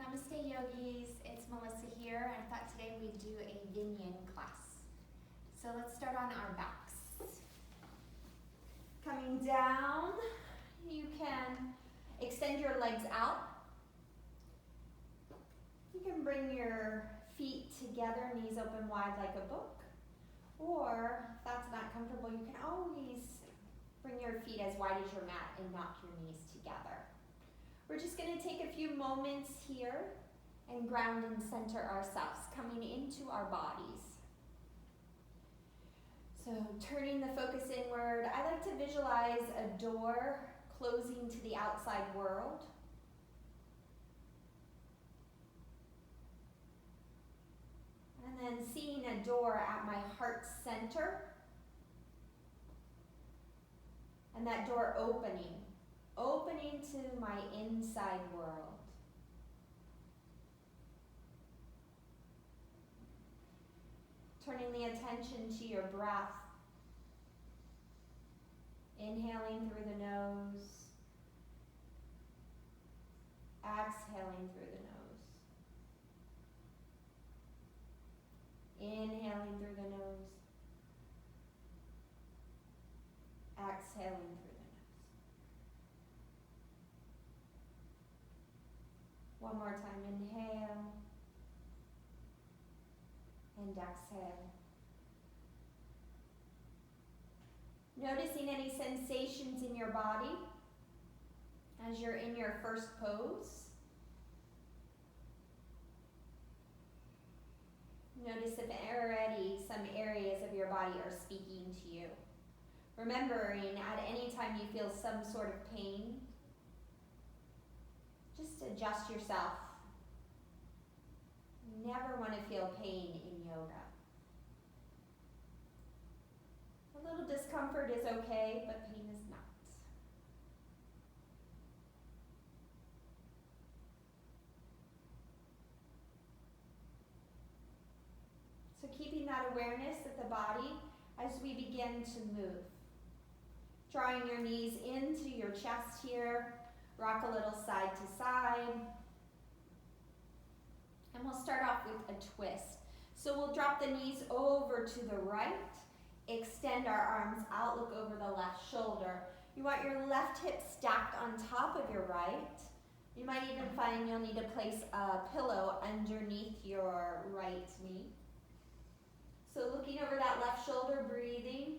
Namaste yogis, it's Melissa here. I thought today we'd do a Vin Yin class. So let's start on our backs. Coming down, you can extend your legs out. You can bring your feet together, knees open wide like a book. Or if that's not comfortable, you can always bring your feet as wide as your mat and knock your knees together. We're just going to take a few moments here and ground and center ourselves, coming into our bodies. So turning the focus inward, I like to visualize a door closing to the outside world. And then seeing a door at my heart center. And that door opening to my inside world. Turning the attention to your breath. Inhaling through the nose. Exhaling through the nose. Inhaling through the nose. Exhaling through the nose. One more time, inhale and exhale. Noticing any sensations in your body as you're in your first pose. Notice if already some areas of your body are speaking to you. Remembering at any time you feel some sort of pain, just adjust yourself. You never want to feel pain in yoga. A little discomfort is okay, but pain is not. So keeping that awareness of the body as we begin to move. Drawing your knees into your chest here. Rock a little side to side. And we'll start off with a twist. So we'll drop the knees over to the right. Extend our arms out, look over the left shoulder. You want your left hip stacked on top of your right. You might even find you'll need to place a pillow underneath your right knee. So looking over that left shoulder, breathing.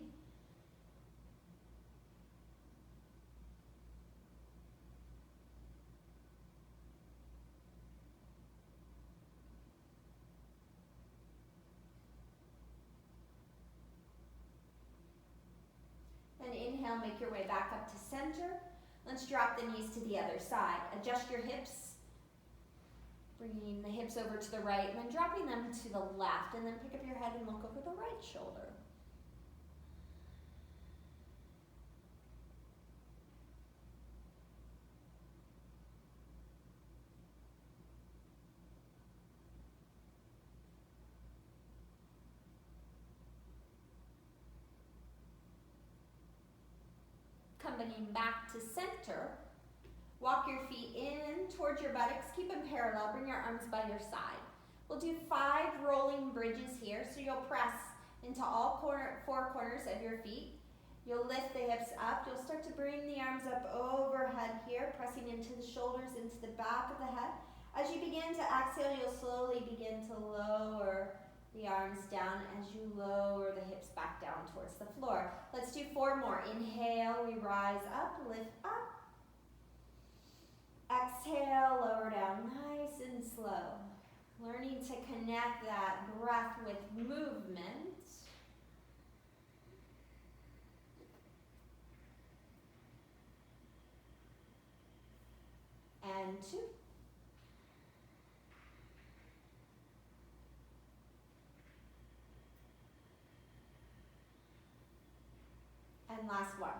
Then inhale, make your way back up to center. Let's drop the knees to the other side. Adjust your hips, bringing the hips over to the right, and then dropping them to the left, and then pick up your head and look over the right shoulder. Coming back to center, walk your feet in towards your buttocks, keep them parallel, bring your arms by your side. We'll do 5 rolling bridges here, so you'll press into all 4 corners of your feet. You'll lift the hips up, you'll start to bring the arms up overhead here, pressing into the shoulders, into the back of the head. As you begin to exhale, you'll slowly begin to lower the arms down as you lower the hips back down towards the floor. Let's do 4 more. Inhale, we rise up, lift up. Exhale, lower down, nice and slow. Learning to connect that breath with movement. And 2. And last one.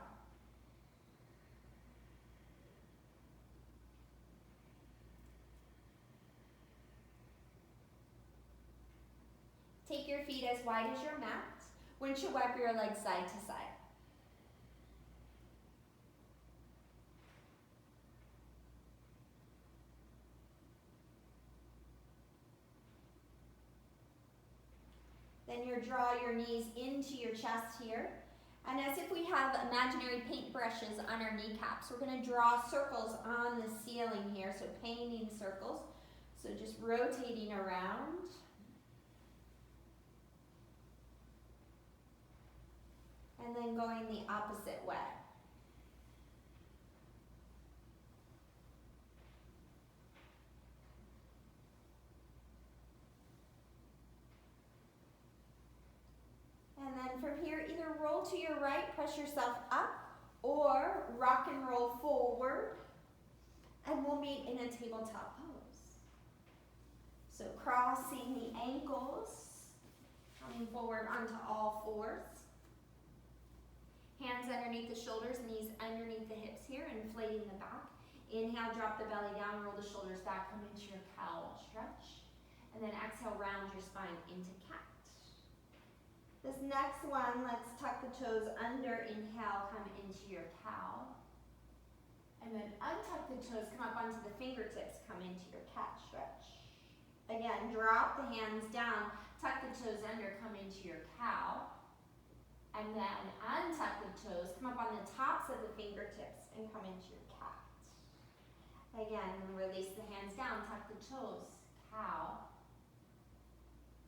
Take your feet as wide as your mat. Windshield wiper your legs side to side. Then you draw your knees into your chest here. And as if we have imaginary paintbrushes on our kneecaps, we're going to draw circles on the ceiling here, so painting circles. So just rotating around. And then going the opposite way. And then from here, either roll to your right, press yourself up, or rock and roll forward. And we'll meet in a tabletop pose. So crossing the ankles, coming forward onto all fours. Hands underneath the shoulders, knees underneath the hips here, inflating the back. Inhale, drop the belly down, roll the shoulders back, come into your cow stretch. And then exhale, round your spine into cat. This next one, let's tuck the toes under. Inhale, come into your cow. And then untuck the toes, come up onto the fingertips, come into your cat stretch. Again, drop the hands down, tuck the toes under, come into your cow. And then untuck the toes, come up on the tops of the fingertips and come into your cat. Again, release the hands down, tuck the toes, cow.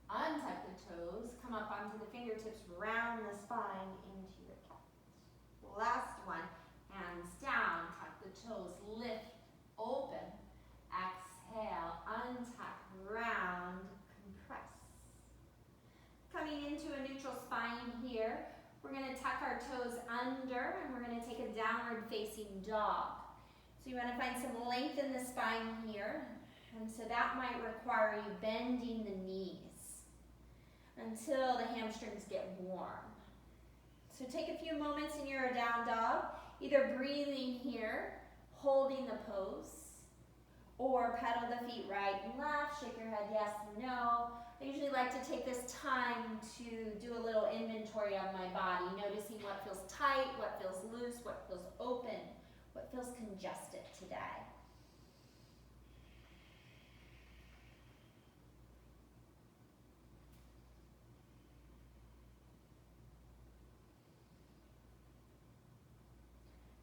Untuck the toes, come up onto the fingertips, round the spine into your cat. Last one, hands down, tuck the toes, lift, open. Exhale, untuck, round, compress. Coming into a neutral spine here. We're going to tuck our toes under and we're going to take a downward facing dog. So you want to find some length in the spine here. And so that might require you bending the knees until the hamstrings get warm. So take a few moments in your down dog, either breathing here, holding the pose, or pedal the feet right and left, shake your head yes and no. I usually like to take this time to do a little inventory of my body, noticing what feels tight, what feels loose, what feels open, what feels congested today.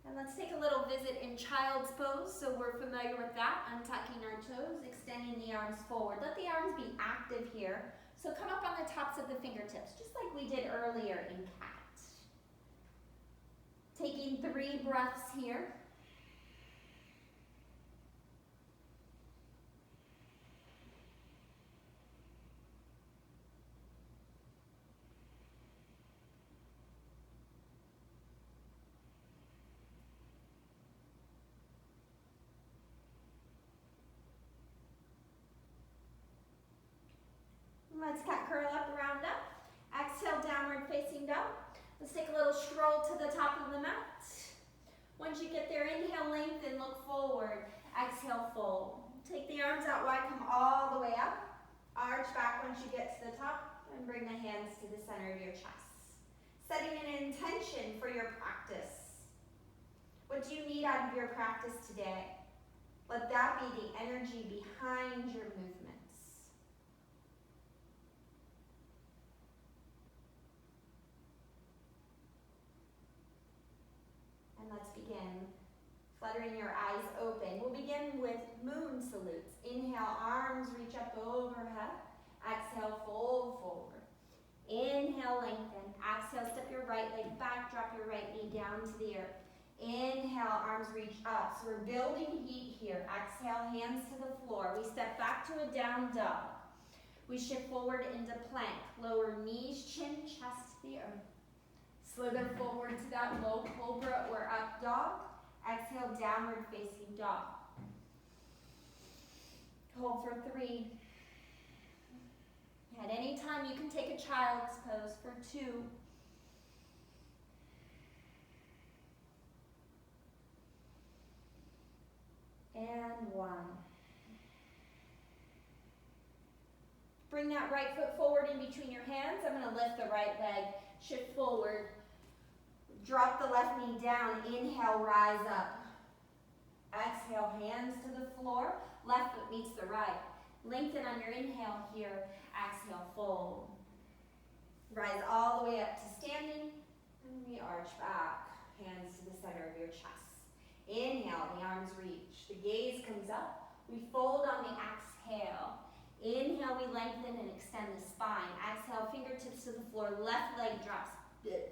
And let's take a little visit in child's pose. So we're familiar with that, untucking our toes, extending the arms forward. Let the arms be active here. So come up on the tops of the fingertips, just like we did earlier in cat. Taking 3 breaths here. Let's cat curl up, round up. Exhale, downward facing dog. Let's take a little stroll to the top of the mat. Once you get there, inhale, lengthen, look forward. Exhale, fold. Take the arms out wide, come all the way up. Arch back once you get to the top, and bring the hands to the center of your chest. Setting an intention for your practice. What do you need out of your practice today? Let that be the energy behind your movements. And let's begin. Fluttering your eyes open. We'll begin with moon salutes. Inhale, arms reach up overhead. Exhale, fold forward. Inhale, lengthen. Exhale, step your right leg back, drop your right knee down to the earth. Inhale, arms reach up. So we're building heat here. Exhale, hands to the floor. We step back to a down dog. We shift forward into plank. Lower knees, chin, chest to the earth. Slither forward to that low cobra or up dog. Exhale, downward facing dog. Hold for 3. At any time, you can take a child's pose for 2. And 1. Bring that right foot forward in between your hands. I'm going to lift the right leg, shift forward. Drop the left knee down. Inhale, rise up. Exhale, hands to the floor. Left foot meets the right. Lengthen on your inhale here. Exhale, fold. Rise all the way up to standing, and we arch back, hands to the center of your chest. Inhale, the arms reach, the gaze comes up, we fold on the exhale. Inhale, we lengthen and extend the spine. Exhale, fingertips to the floor, left leg drops,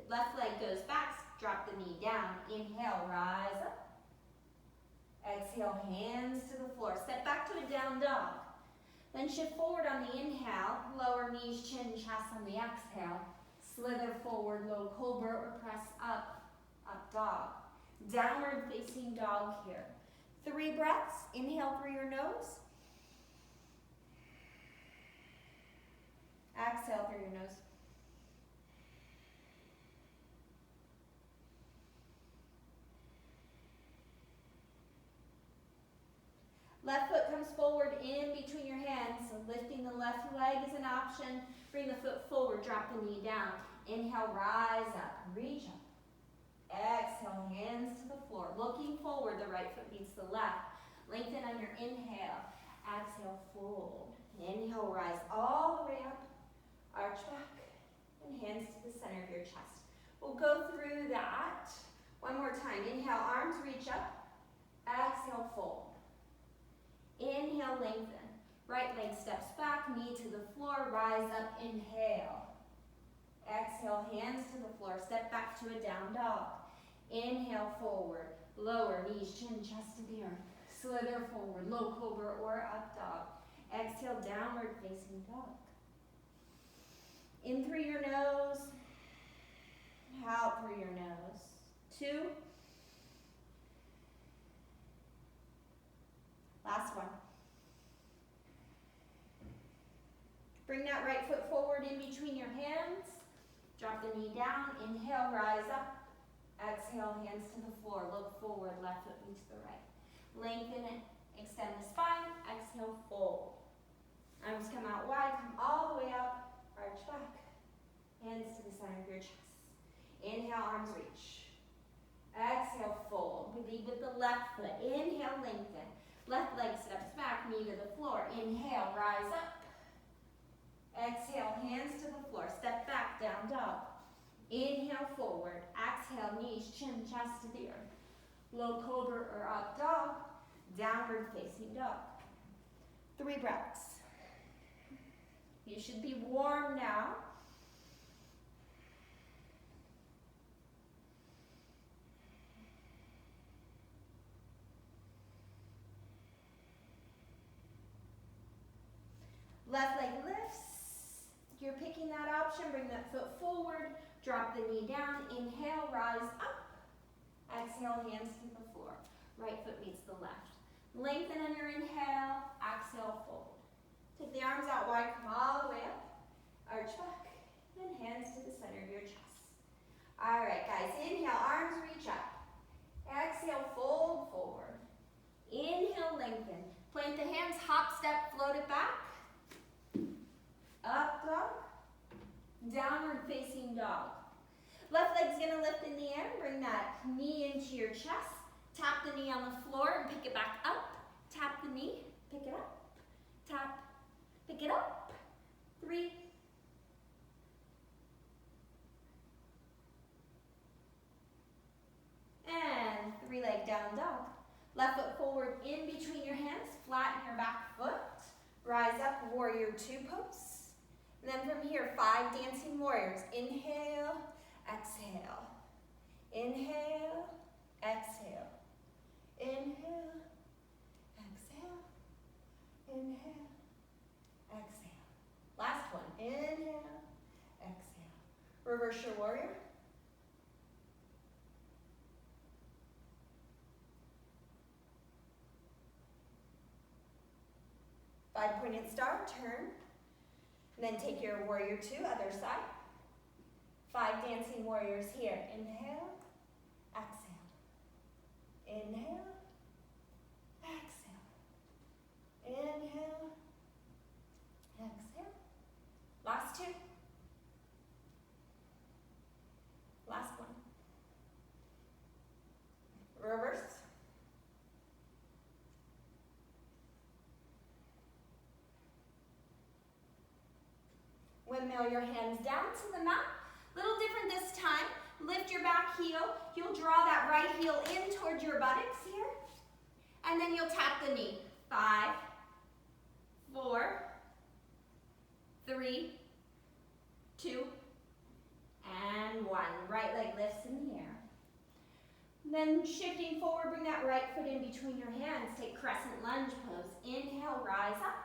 left leg goes back, drop the knee down. Inhale, rise up. Exhale, hands to the floor, step back to a down dog. Then shift forward on the inhale, lower knees, chin, chest on the exhale. Slither forward, low cobra, or press up, up dog. Downward facing dog here. 3 breaths, inhale through your nose. Exhale through your nose. Left foot comes forward in between your hands, so lifting the left leg is an option. Bring the foot forward, drop the knee down. Inhale, rise up, reach up. Exhale, hands to the floor. Looking forward, the right foot meets the left. Lengthen on your inhale. Exhale, fold. Inhale, rise all the way up. Arch back, and hands to the center of your chest. We'll go through that one more time. Inhale, arms reach up. Exhale, fold. Inhale, lengthen. Right leg steps back, knee to the floor, rise up, inhale. Exhale, hands to the floor, step back to a down dog. Inhale, forward, lower knees, chin, chest to the earth. Slither forward, low cobra or up dog. Exhale, downward facing dog. In through your nose, out through your nose. 2. Last one. Bring that right foot forward in between your hands. Drop the knee down. Inhale, rise up. Exhale, hands to the floor. Look forward, left foot meets the right. Lengthen it, extend the spine. Exhale, fold. Arms come out wide, come all the way up. Arch back. Hands to the center of your chest. Inhale, arms reach. Exhale, fold. We lead with the left foot. Inhale, lengthen. Left leg steps back, knee to the floor. Inhale, rise up. Exhale, hands to the floor. Step back, down dog. Inhale, forward. Exhale, knees, chin, chest to the earth. Low cobra or up dog. Downward facing dog. 3 breaths. You should be warm now. Left leg lifts. If you're picking that option, bring that foot forward, drop the knee down, inhale, rise up. Exhale, hands to the floor. Right foot meets the left. Lengthen on your inhale, exhale, fold. Take the arms out wide, come all the way up. Arch back, and hands to the center of your chest. All right, guys, inhale, arms reach up. Exhale, fold forward. Inhale, lengthen. Plant the hands, hop, step, float it back. Up dog, downward facing dog. Left leg's gonna lift in the air, bring that knee into your chest. Tap the knee on the floor and pick it back up. Tap the knee, pick it up. Tap, pick it up. 3. And 3 leg down dog. Left foot forward in between your hands, flatten your back foot. Rise up, warrior 2 pose. And then from here, 5 dancing warriors. Inhale, exhale. Inhale, exhale. Inhale, exhale. Inhale, exhale. Last one. Inhale, exhale. Reverse your warrior. Five-pointed star, turn. And then take your warrior 2, other side. 5 dancing warriors here. Inhale, exhale. Inhale, exhale. Inhale, exhale. Last 2. Last one. Reverse. When Windmill your hands down to the mat. Little different this time. Lift your back heel. You'll draw that right heel in towards your buttocks here. And then you'll tap the knee. 5, 4, 3, 2, and 1. Right leg lifts in the air. Then shifting forward, bring that right foot in between your hands. Take crescent lunge pose. Inhale, rise up.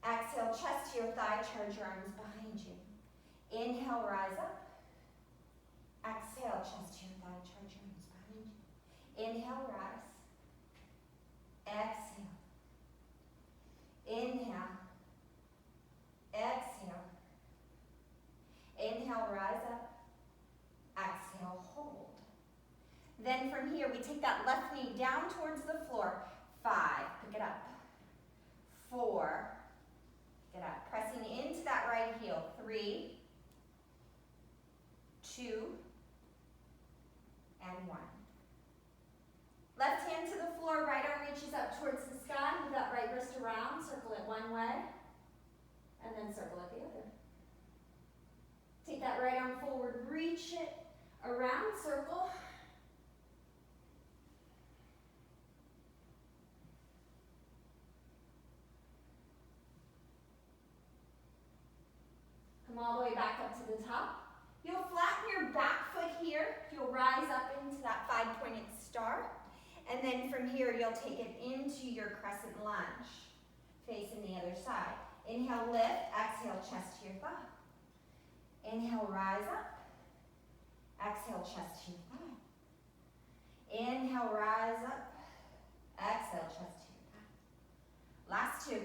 Exhale, chest to your thigh, charge your arms behind you. Inhale, rise up. Exhale, chest to your thigh, charge your arms behind you. Inhale, rise. Exhale. Inhale. Exhale. Inhale, rise up. Exhale, hold. Then from here, we take that left knee down towards the floor. 5, pick it up. 4, pick it up. Pressing into that right heel. 3, 2, and 1. Left hand to the floor, right arm reaches up towards the sky. Move that right wrist around, circle it one way, and then circle it the other. Take that right arm forward, reach it around, circle. Come all the way back up to the top. You'll flatten your back foot here. You'll rise up into that 5-pointed star. And then from here, you'll take it into your crescent lunge, facing the other side. Inhale, lift. Exhale, chest to your thigh. Inhale, rise up. Exhale, chest to your thigh. Inhale, rise up. Exhale, chest to your thigh. Last 2.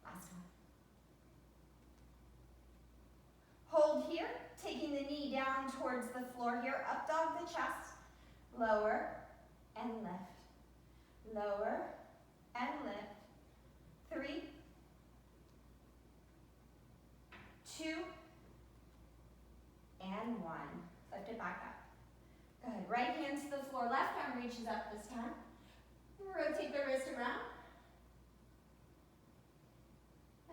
Last one. Hold here, taking the knee down towards the floor here. Up dog the chest. Lower and lift. Lower and lift. 3, 2, and 1. Lift it back up. Good. Right hand to the floor. Left arm reaches up this time. Rotate the wrist around.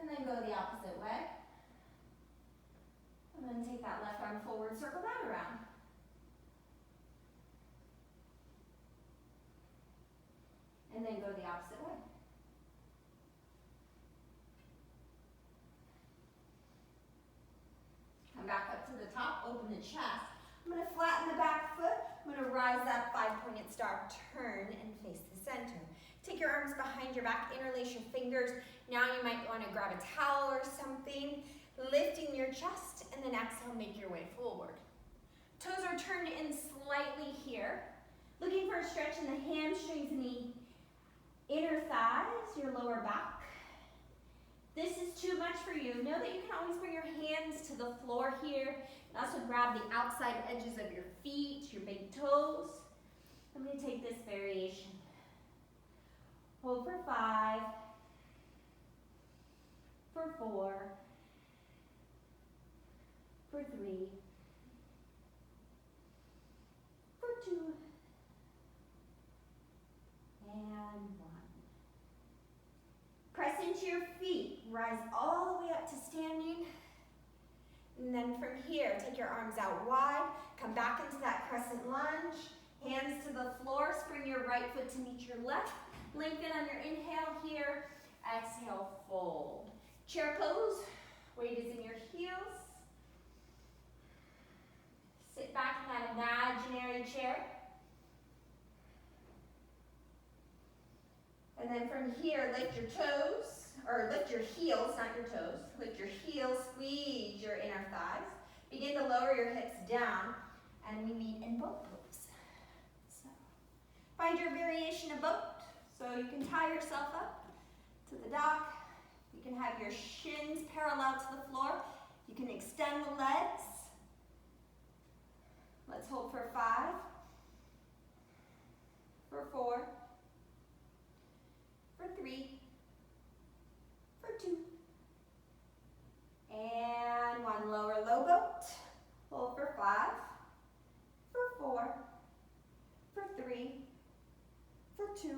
And then go the opposite way. And then take that left arm forward, circle that around. And then go the opposite way. Come back up to the top, open the chest. I'm going to flatten the back foot. I'm going to rise up, 5-pointed star, turn and face the center. Take your arms behind your back, interlace your fingers. Now you might want to grab a towel or something, lifting your chest, and then exhale, make your way forward. Toes are turned in slightly here. Looking for a stretch in the hamstrings and the inner thighs, your lower back. This is too much for you. Know that you can always bring your hands to the floor here. And also grab the outside edges of your feet, your big toes. I'm going to take this variation. Hold for 5, for 4, for 3, for 2, and 1. Press into your feet, rise all the way up to standing. And then from here, take your arms out wide, come back into that crescent lunge, hands to the floor, spring your right foot to meet your left. Lengthen on your inhale here. Exhale, fold. Chair pose. Weight is in your heels. Sit back in that imaginary chair. And then from here, lift your toes, or lift your heels, not your toes. Lift your heels, squeeze your inner thighs. Begin to lower your hips down, and we meet in boat pose. So, find your variation of boat. So you can tie yourself up to the dock. You can have your shins parallel to the floor. You can extend the legs. Let's hold for 5, for 4, for 3, for 2, and 1. Lower low boat. Hold for 5, for 4, for 3, for 2,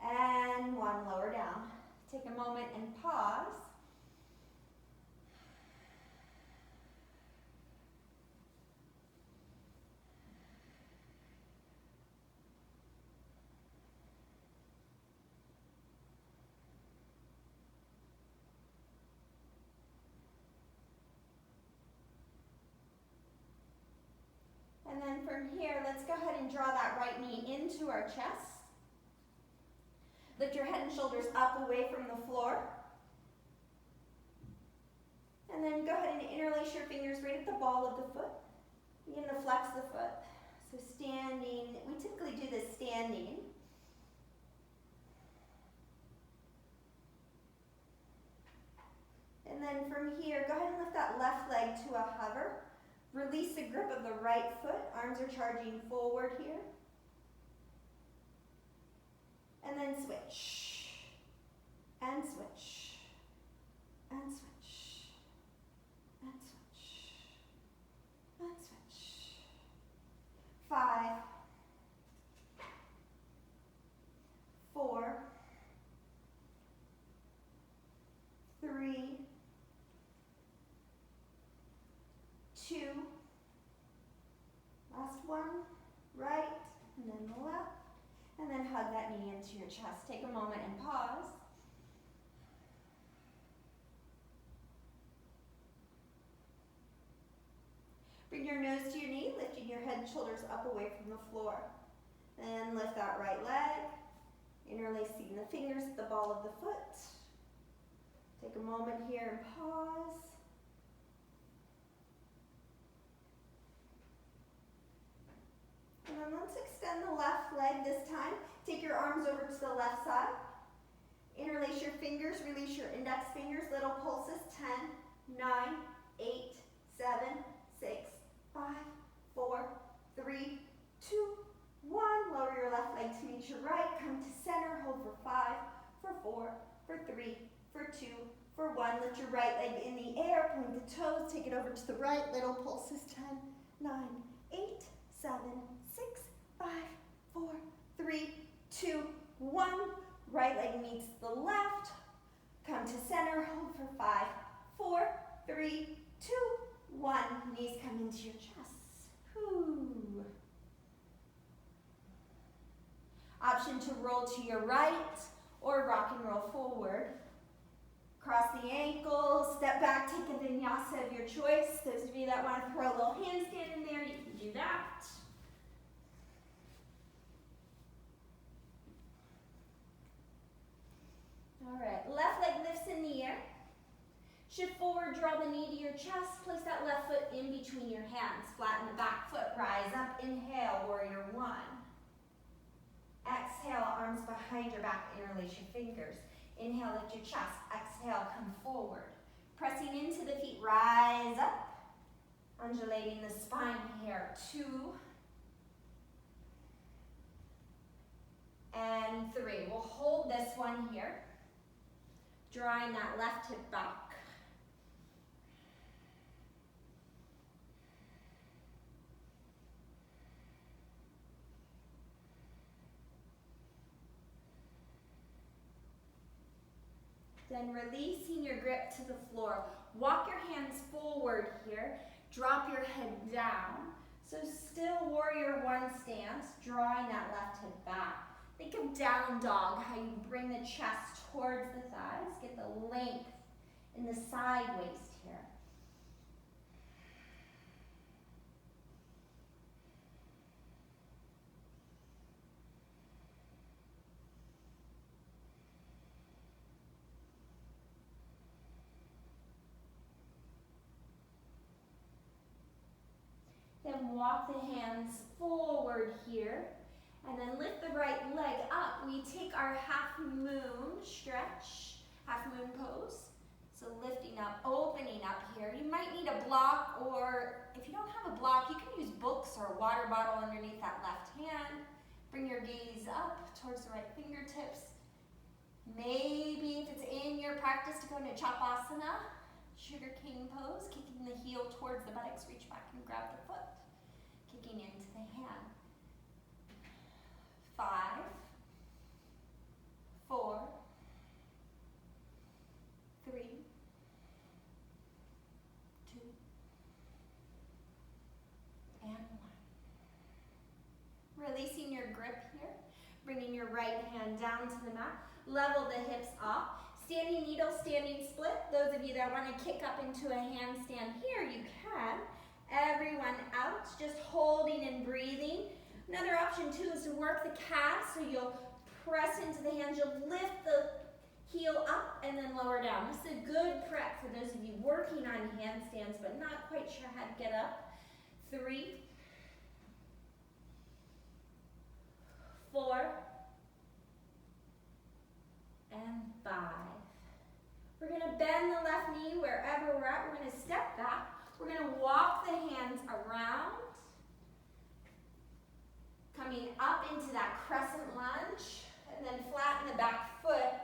and 1. a moment and pause. And then from here, let's go ahead and draw that right knee into our chest. Lift your head and shoulders up away from the floor. And then go ahead and interlace your fingers right at the ball of the foot. Begin to flex the foot. So standing, we typically do this standing. And then from here, go ahead and lift that left leg to a hover. Release the grip of the right foot. Arms are charging forward here. And then switch. And switch. And switch. And switch. And switch. 5, 4, 3, 2, last one, right, and then the left, and then hug that knee into your chest. Take a moment and pause. Bring your nose to your knee, lifting your head and shoulders up away from the floor. Then lift that right leg, interlacing the fingers at the ball of the foot. Take a moment here and pause. And then let's extend the left leg this time. Take your arms over to the left side. Interlace your fingers, release your index fingers, little pulses, 10, 9, 8, 7, 6, 5, 4, 3, 2, 1. Lower your left leg to meet your right. Come to center, hold for 5, for 4, for 3, for 2, for 1. Lift your right leg in the air, point the toes, take it over to the right. Little pulses, 10, 9, 8, 7, 6, 5, 4, 3, 2, 1. Right leg meets the left. Come to center, hold for 5, 4, 3, 2, 1. Knees come into your chest. Whew. Option to roll to your right or rock and roll forward. Cross the ankles, step back, take a vinyasa of your choice. Those of you that want to throw a little handstand in there, you can do that. All right, left leg lifts in the air. Shift forward, draw the knee to your chest. Place that left foot in between your hands. Flatten the back foot, rise up. Inhale, warrior one. Exhale, arms behind your back, interlace your fingers. Inhale, lift your chest. Exhale, come forward. Pressing into the feet, rise up. Undulating the spine here. 2. And 3. We'll hold this one here. Drawing that left hip back. Then releasing your grip to the floor. Walk your hands forward here. Drop your head down. So still warrior one stance, drawing that left hip back. Think of down dog, how you bring the chest towards the thighs. Get the length in the side waist here. Then walk the hands forward here. And then lift the right leg up. We take our half moon stretch, half moon pose. So lifting up, opening up here. You might need a block, or if you don't have a block, you can use books or a water bottle underneath that left hand. Bring your gaze up towards the right fingertips. Maybe if it's in your practice to go into Chapasana, sugar cane pose, kicking the heel towards the buttocks, reach back and grab the foot. Kicking into the hand. 5, 4, Bringing your right hand down to the mat. Level the hips off. Standing needle, standing split. Those of you that want to kick up into a handstand here, you can. Everyone out, just holding and breathing. Another option too is to work the calves, so you'll press into the hands, you'll lift the heel up and then lower down. This is a good prep for those of you working on handstands but not quite sure how to get up. 3, 4, and 5. We're going to bend the left knee wherever we're at. We're going to step back. We're going to walk the hands around, coming up into that crescent lunge, and then flatten the back foot.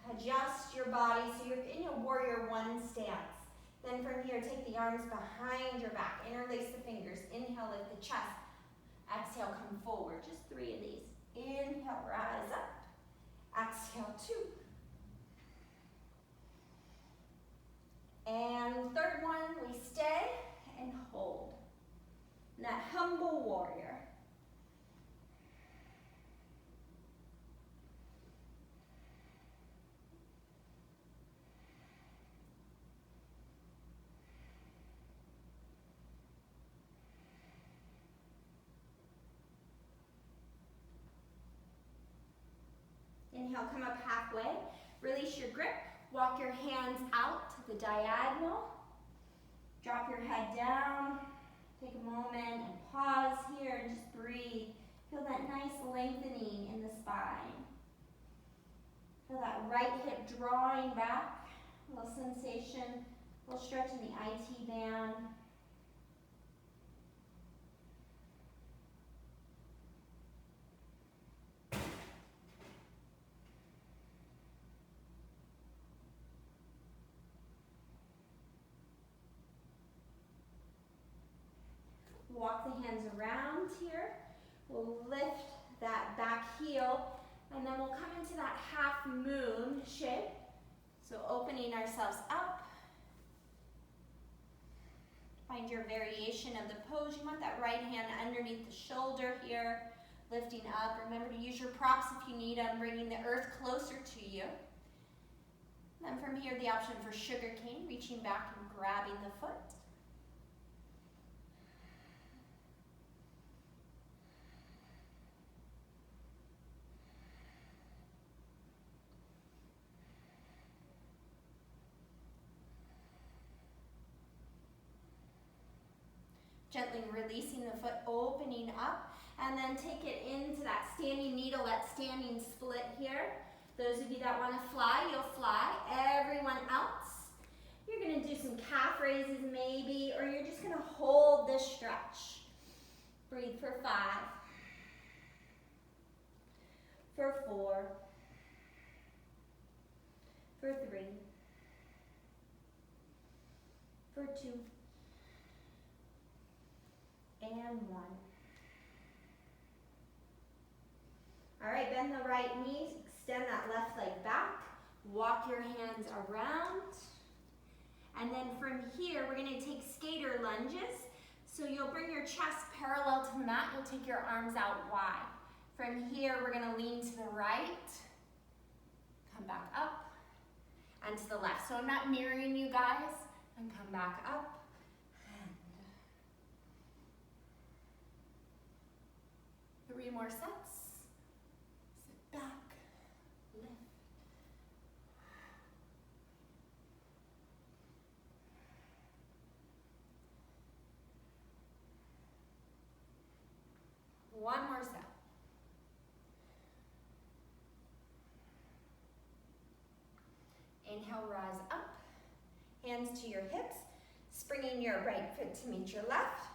Adjust your body so you're in a warrior one stance. Then from here, take the arms behind your back. Interlace the fingers. Inhale, lift the chest. Exhale, come forward. Just 3 of these. Inhale, rise up. Exhale, 2. And third one, we stay and hold. And that humble warrior. Inhale, come up halfway. Release your grip. Walk your hands out to the diagonal. Drop your head down. Take a moment and pause here and just breathe. Feel that nice lengthening in the spine. Feel that right hip drawing back. A little sensation, a little stretch in the IT band. Walk the hands around here. We'll lift that back heel, and then we'll come into that half moon shape. So opening ourselves up. Find your variation of the pose. You want that right hand underneath the shoulder here, lifting up. Remember to use your props if you need them, bringing the earth closer to you. Then from here, the option for sugar cane, reaching back and grabbing the foot. Gently releasing the foot, opening up, and then take it into that standing needle, that standing split here. Those of you that want to fly, you'll fly. Everyone else, you're going to do some calf raises maybe, or you're just going to hold this stretch. Breathe for 5, for 4, for 3, for 2, and 1. All right, bend the right knee, extend that left leg back, walk your hands around, and then from here, we're gonna take skater lunges. So you'll bring your chest parallel to the mat, you'll take your arms out wide. From here, we're gonna lean to the right, come back up, and to the left. So I'm not mirroring you guys, and come back up. 3 more sets. Sit back, lift. One more set. Inhale, rise up. Hands to your hips. Springing your right foot to meet your left.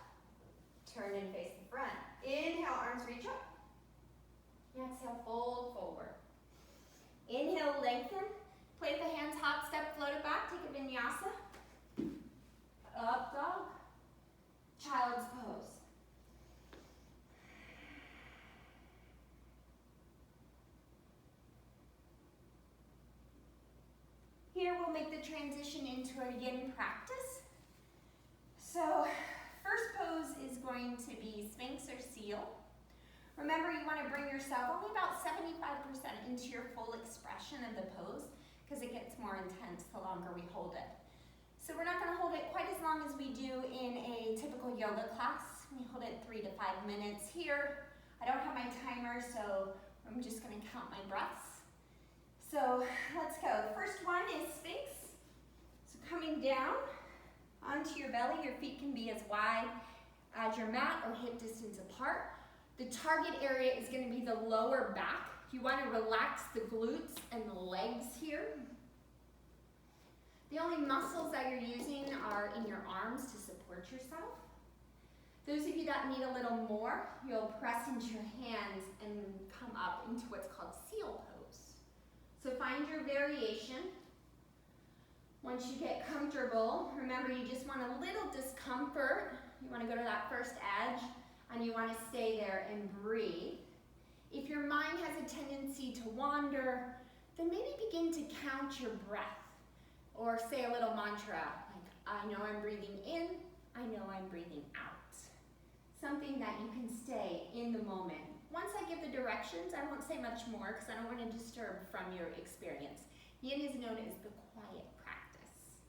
Turn and face the front. Inhale, arms reach up. Exhale, fold forward. Inhale, lengthen. Play with the hands, hop, step, float it back. Take a vinyasa. Up dog. Child's pose. Here we'll make the transition into a yin practice. So first pose is going to be Sphinx or Seal. Remember, you want to bring yourself only about 75% into your full expression of the pose because it gets more intense the longer we hold it. So we're not going to hold it quite as long as we do in a typical yoga class. We hold it 3 to 5 minutes here. I don't have my timer, so I'm just going to count my breaths. So let's go. The first one is Sphinx. So coming down onto your belly, your feet can be as wide as your mat or hip distance apart. The target area is going to be the lower back. You want to relax the glutes and the legs here. The only muscles that you're using are in your arms to support yourself. Those of you that need a little more, you'll press into your hands and come up into what's called seal pose. So find your variation. Once you get comfortable, remember you just want a little discomfort. You want to go to that first edge and you want to stay there and breathe. If your mind has a tendency to wander, then maybe begin to count your breath or say a little mantra like, I know I'm breathing in, I know I'm breathing out. Something that you can stay in the moment. Once I give the directions, I won't say much more because I don't want to disturb from your experience. Yin is known as the quiet practice.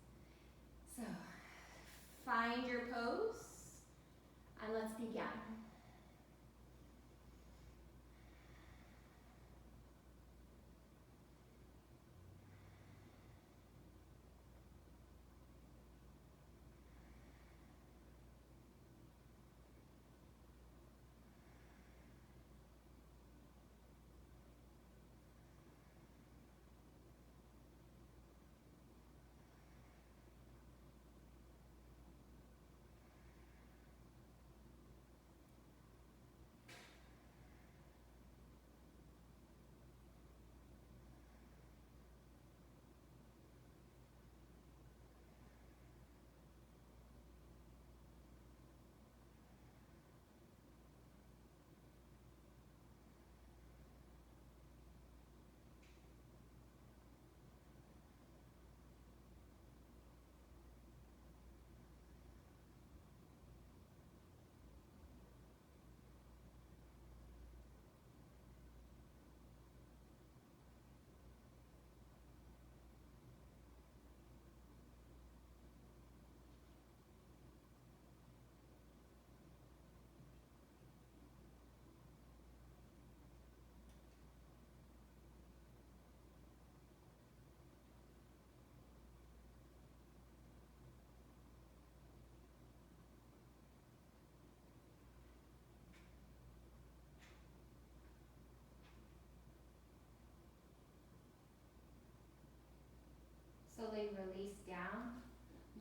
So, find your pose and let's begin. Slowly release down,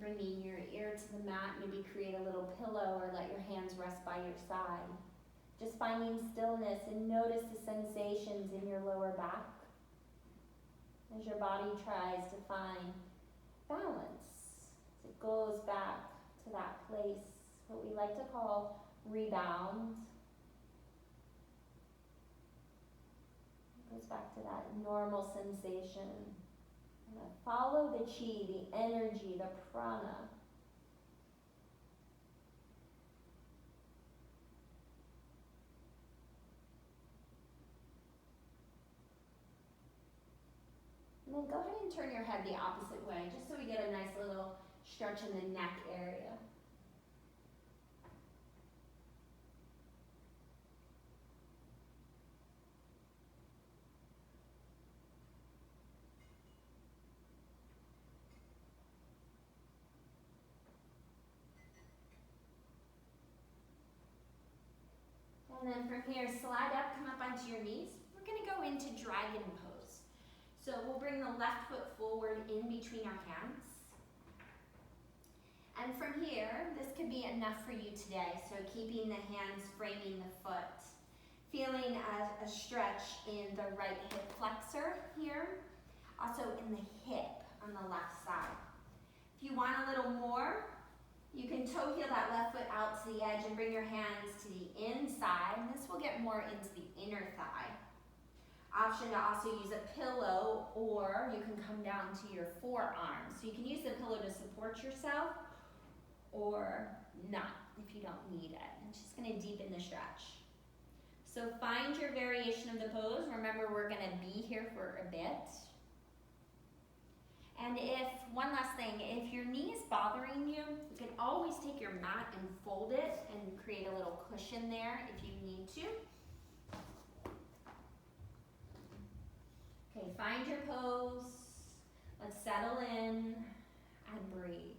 bringing your ear to the mat, maybe create a little pillow or let your hands rest by your side. Just finding stillness and notice the sensations in your lower back as your body tries to find balance. It goes back to that place, what we like to call rebound. It goes back to that normal sensation. Follow the chi, the energy, the prana. And then go ahead and turn your head the opposite way, just so we get a nice little stretch in the neck area. And then from here, slide up, come up onto your knees. We're going to go into dragon pose. So we'll bring the left foot forward in between our hands. And from here, this could be enough for you today. So keeping the hands framing the foot. Feeling a stretch in the right hip flexor here. Also in the hip on the left side. If you want a little more, you can toe heel that left foot out to the edge and bring your hands to the inside. And this will get more into the inner thigh. Option to also use a pillow, or you can come down to your forearms. So you can use the pillow to support yourself or not if you don't need it. It's just going to deepen the stretch. So So find your variation of the pose. Remember, we're gonna be here for a bit. And one last thing, if your knee is bothering you, you can always take your mat and fold it and create a little cushion there if you need to. Okay, find your pose. Let's settle in and breathe.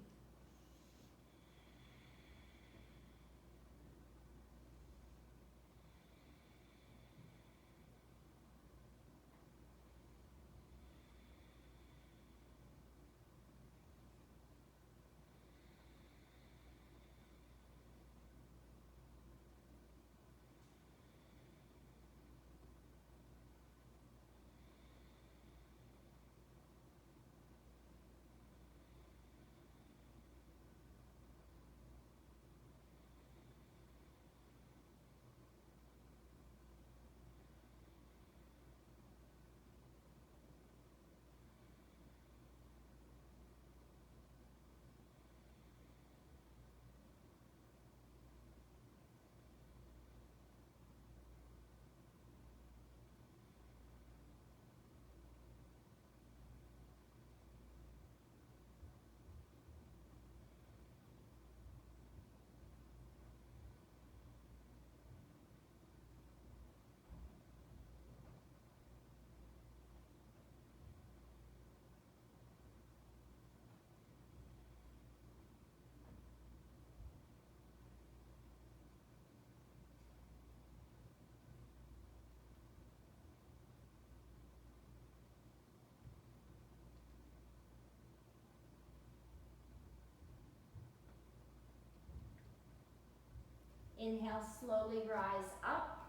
Inhale, slowly rise up.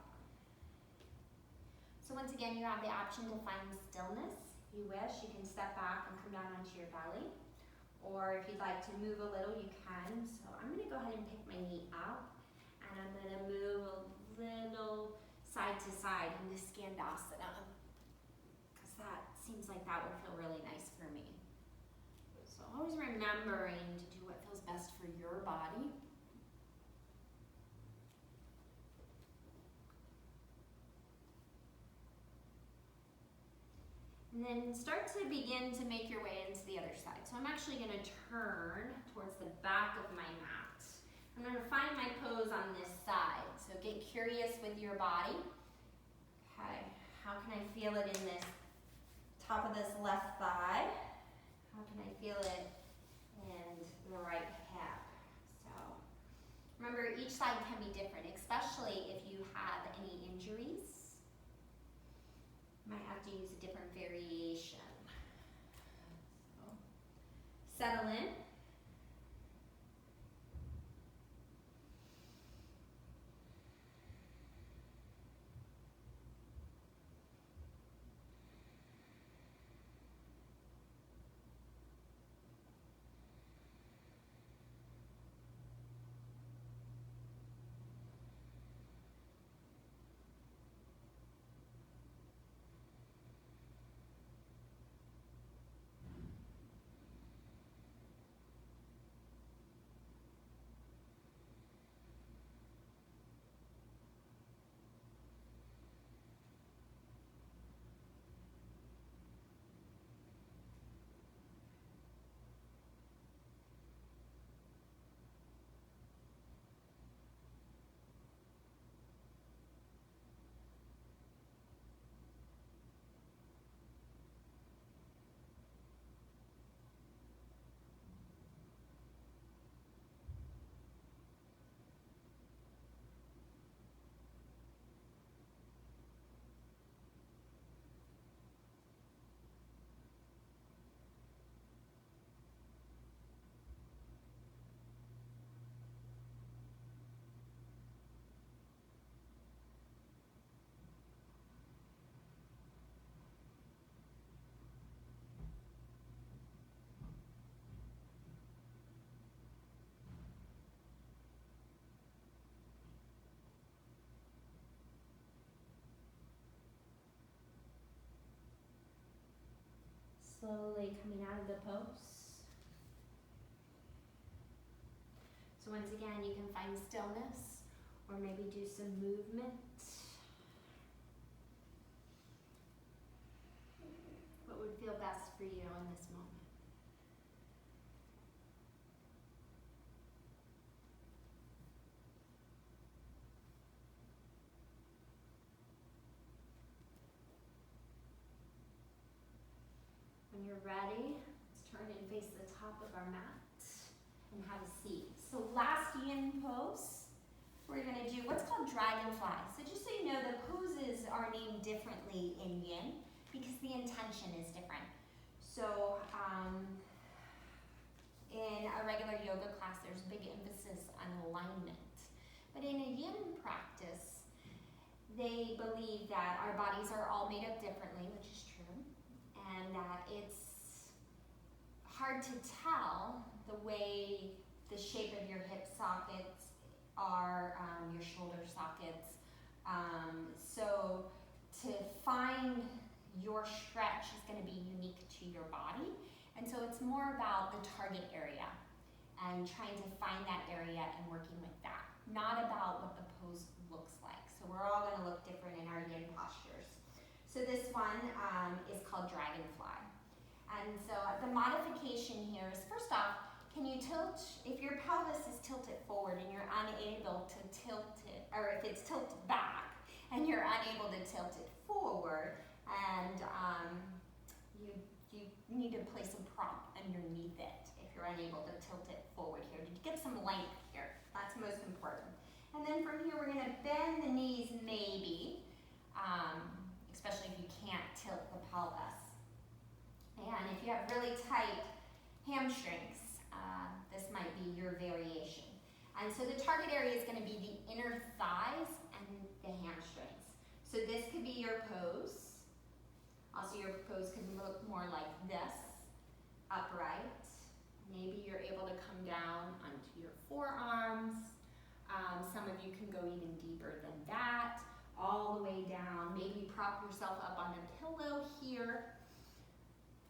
So once again, you have the option to find stillness. If you wish, you can step back and come down onto your belly. Or if you'd like to move a little, you can. So I'm gonna go ahead and pick my knee up, and I'm gonna move a little side to side into Skandasana, because that seems like that would feel really nice for me. So always remembering to do what feels best for your body. And then start to begin to make your way into the other side. So I'm actually going to turn towards the back of my mat. I'm going to find my pose on this side. So get curious with your body. Okay, how can I feel it in this top of this left thigh? How can I feel it in the right hip? So remember, each side can be different, especially if you have any injuries. Might have to use a different variation. So, settle in. Slowly coming out of the pose. So once again, you can find stillness or maybe do some movement. for you in this moment. When you're ready, let's turn and face the top of our mat and have a seat. So last yin pose, we're going to do what's called dragonfly. So just so you know, the poses are named differently in yin because the intention is different. So in a regular yoga class, there's big emphasis on alignment. But in a yin practice, they believe that our bodies are all made up differently, which is true, and that it's hard to tell the way the shape of your hip sockets are, your shoulder sockets. So to find your stretch is going to be unique to your body. And so it's more about the target area and trying to find that area and working with that, not about what the pose looks like. So we're all going to look different in our yin postures. So this one is called dragonfly. And so the modification here is, first off, can you tilt, if your pelvis is tilted forward and you're unable to tilt it, or if it's tilted back and you're unable to tilt it forward, and you need to place some prop underneath it if you're unable to tilt it forward here to get some length here. That's most important. And then from here, we're going to bend the knees maybe, especially if you can't tilt the pelvis. And if you have really tight hamstrings, this might be your variation. And so the target area is going to be the inner thighs and the hamstrings. So this could be your pose. Also, your pose could look more like this, upright. Maybe you're able to come down onto your forearms. Some of you can go even deeper than that, all the way down. Maybe prop yourself up on a pillow here.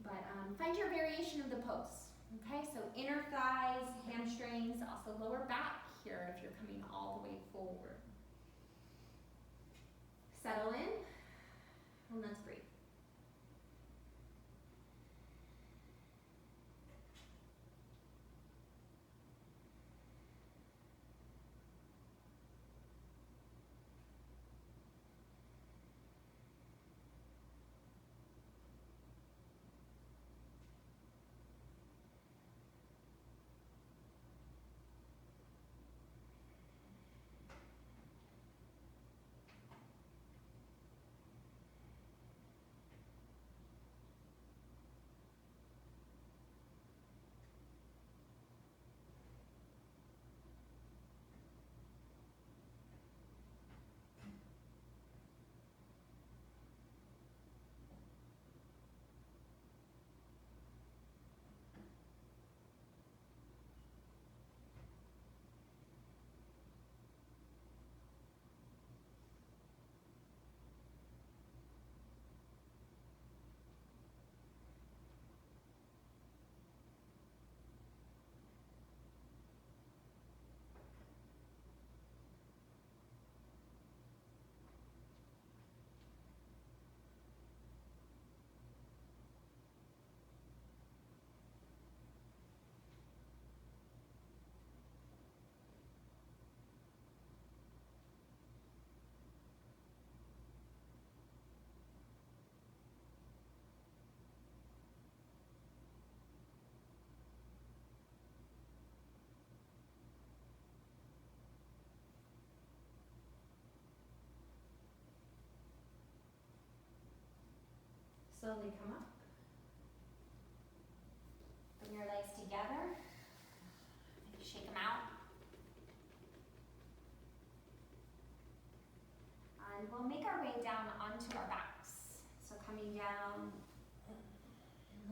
But find your variation of the pose. Okay, so inner thighs, hamstrings, also lower back here if you're coming all the way forward. Settle in, and let's breathe. Slowly come up. Bring your legs together. Maybe shake them out. And we'll make our way down onto our backs. So coming down,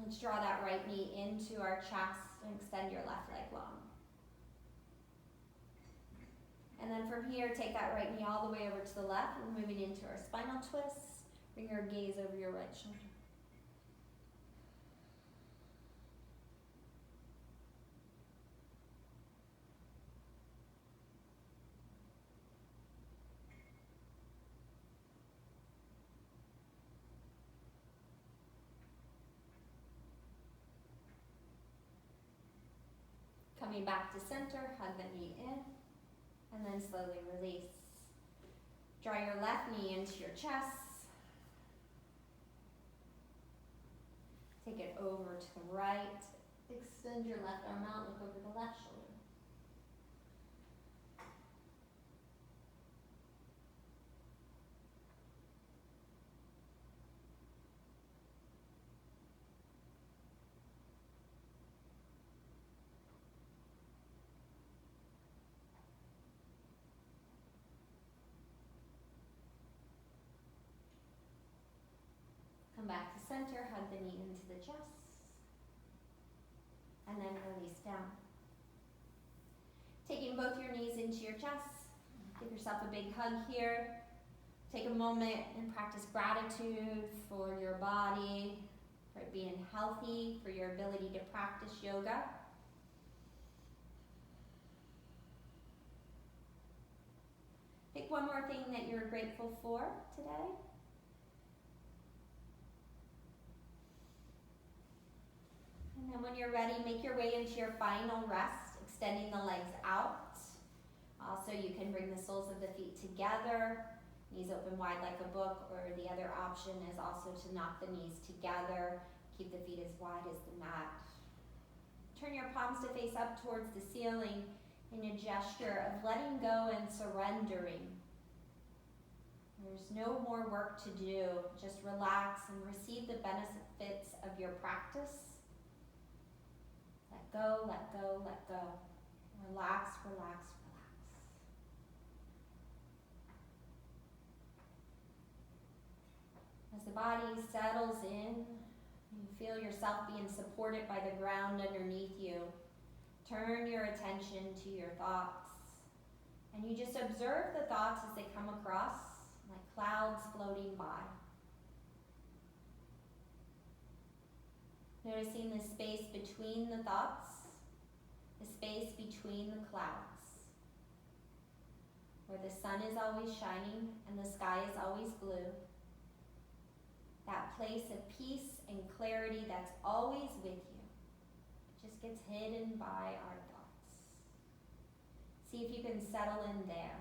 let's draw that right knee into our chest and extend your left leg long. And then from here, take that right knee all the way over to the left. We're moving into our spinal twists. Bring your gaze over your right shoulder. Coming back to center, hug the knee in, and then slowly release. Draw your left knee into your chest. Take it over to the right. Extend your left arm out, look over the left shoulder. Come back to center, hug the knee into the chest, and then release down. Taking both your knees into your chest, give yourself a big hug here. Take a moment and practice gratitude for your body, for it being healthy, for your ability to practice yoga. Pick one more thing that you're grateful for today. And then when you're ready, make your way into your final rest, extending the legs out. Also, you can bring the soles of the feet together, knees open wide like a book, or the other option is also to knock the knees together, keep the feet as wide as the mat. Turn your palms to face up towards the ceiling in a gesture of letting go and surrendering. There's no more work to do. Just relax and receive the benefits of your practice. Let go, let go, let go. Relax, relax, relax. As the body settles in, you feel yourself being supported by the ground underneath you. Turn your attention to your thoughts, and you just observe the thoughts as they come across, like clouds floating by. Noticing the space between the thoughts, the space between the clouds, where the sun is always shining and the sky is always blue. That place of peace and clarity that's always with you. It just gets hidden by our thoughts. See if you can settle in there.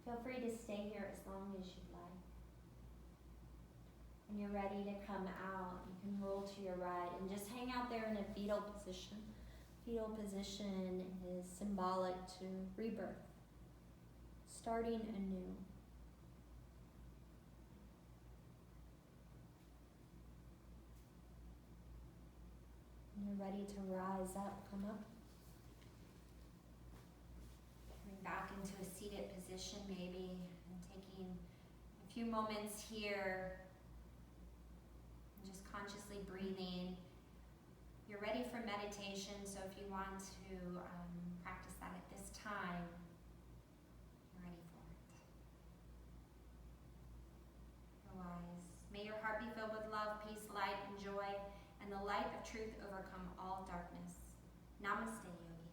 Feel free to stay here as long as you'd like. When you're ready to come out, you can roll to your right and just hang out there in a fetal position. Fetal position is symbolic to rebirth, starting anew. When you're ready to rise up, come up. Back into a seated position maybe, and taking a few moments here and just consciously breathing. You're ready for meditation, so if you want to practice that at this time, you're ready for it. Otherwise, may your heart be filled with love, peace, light, and joy, and the light of truth overcome all darkness. Namaste, yogi.